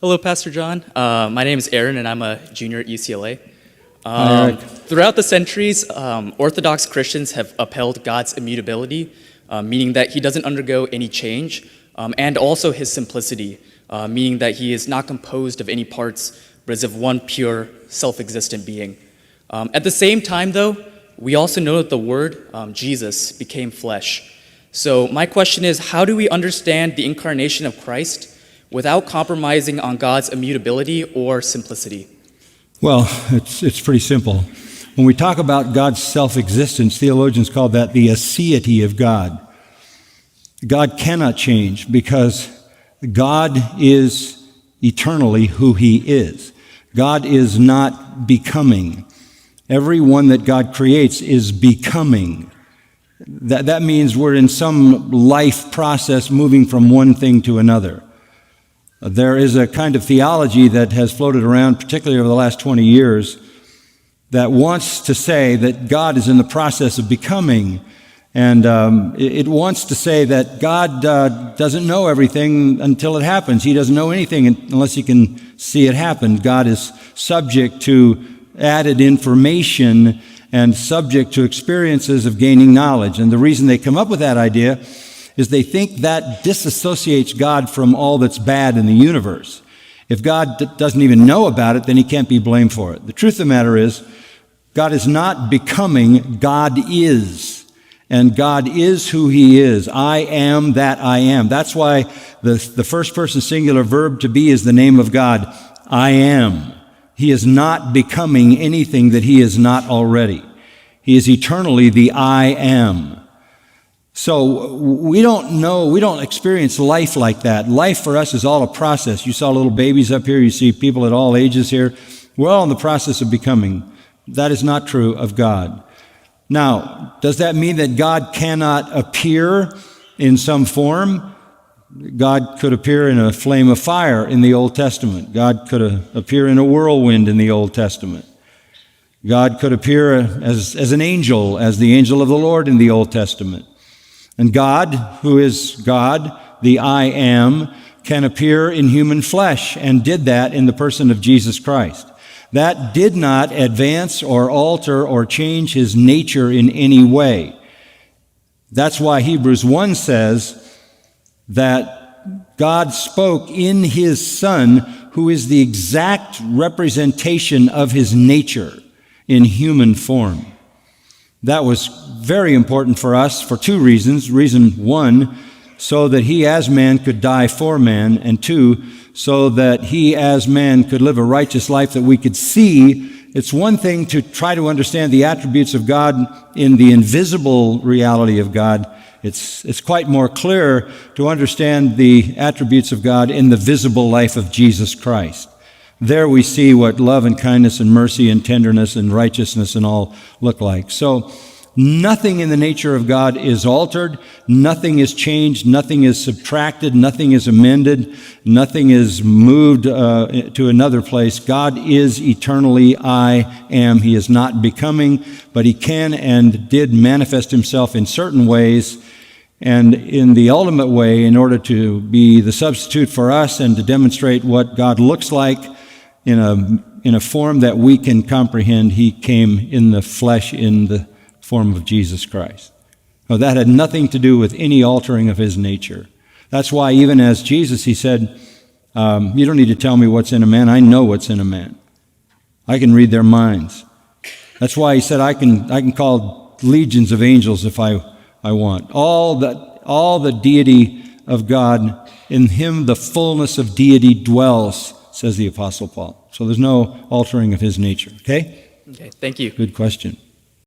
Hello, Pastor John. My name is Aaron, and I'm a junior at UCLA. Hi, Eric. Throughout the centuries, Orthodox Christians have upheld God's immutability, meaning that he doesn't undergo any change, and also his simplicity, meaning that he is not composed of any parts, but is of one pure, self-existent being. At the same time, though, we also know that the Word, Jesus, became flesh. So my question is, how do we understand the incarnation of Christ without compromising on God's immutability or simplicity? Well, it's pretty simple. When we talk about God's self-existence, theologians call that the aseity of God. God cannot change because God is eternally who he is. God is not becoming. Everyone that God creates is becoming. That means we're in some life process moving from one thing to another. There is a kind of theology that has floated around, particularly over the last 20 years, that wants to say that God is in the process of becoming. And it wants to say that God doesn't know everything until it happens. He doesn't know anything unless he can see it happen. God is subject to added information and subject to experiences of gaining knowledge. And the reason they come up with that idea is they think that disassociates God from all that's bad in the universe. If God doesn't even know about it, then he can't be blamed for it. The truth of the matter is, God is not becoming, God is. And God is who he is. I am that I am. That's why the first person singular verb to be is the name of God. I am. He is not becoming anything that he is not already. He is eternally the I am. So we don't experience life like that. Life for us is all a process. You saw little babies up here. You see people at all ages here. We're all in the process of becoming. That is not true of God. Now, does that mean that God cannot appear in some form? God could appear in a flame of fire in the Old Testament. God could appear in a whirlwind in the Old Testament. God could appear as an angel, as the angel of the Lord in the Old Testament. And God, who is God, the I am, can appear in human flesh and did that in the person of Jesus Christ. That did not advance or alter or change his nature in any way. That's why Hebrews 1 says that God spoke in his Son, who is the exact representation of his nature in human form. That was very important for us for two reasons. Reason one, so that he as man could die for man, and two, so that he as man could live a righteous life that we could see. It's one thing to try to understand the attributes of God in the invisible reality of God. It's quite more clear to understand the attributes of God in the visible life of Jesus Christ. There we see what love and kindness and mercy and tenderness and righteousness and all look like. So nothing in the nature of God is altered, nothing is changed, nothing is subtracted, nothing is amended, nothing is moved to another place. God is eternally I am. He is not becoming, but he can and did manifest himself in certain ways, and in the ultimate way, in order to be the substitute for us and to demonstrate what God looks like in a form that we can comprehend, he came in the flesh in the form of Jesus Christ. Now, that had nothing to do with any altering of his nature. That's why even as Jesus, he said, you don't need to tell me what's in a man. I know what's in a man. I can read their minds. That's why he said, I can call legions of angels if I want. All the deity of God, in him the fullness of deity dwells, says the Apostle Paul. So there's no altering of his nature. Okay? Okay, thank you. Good question.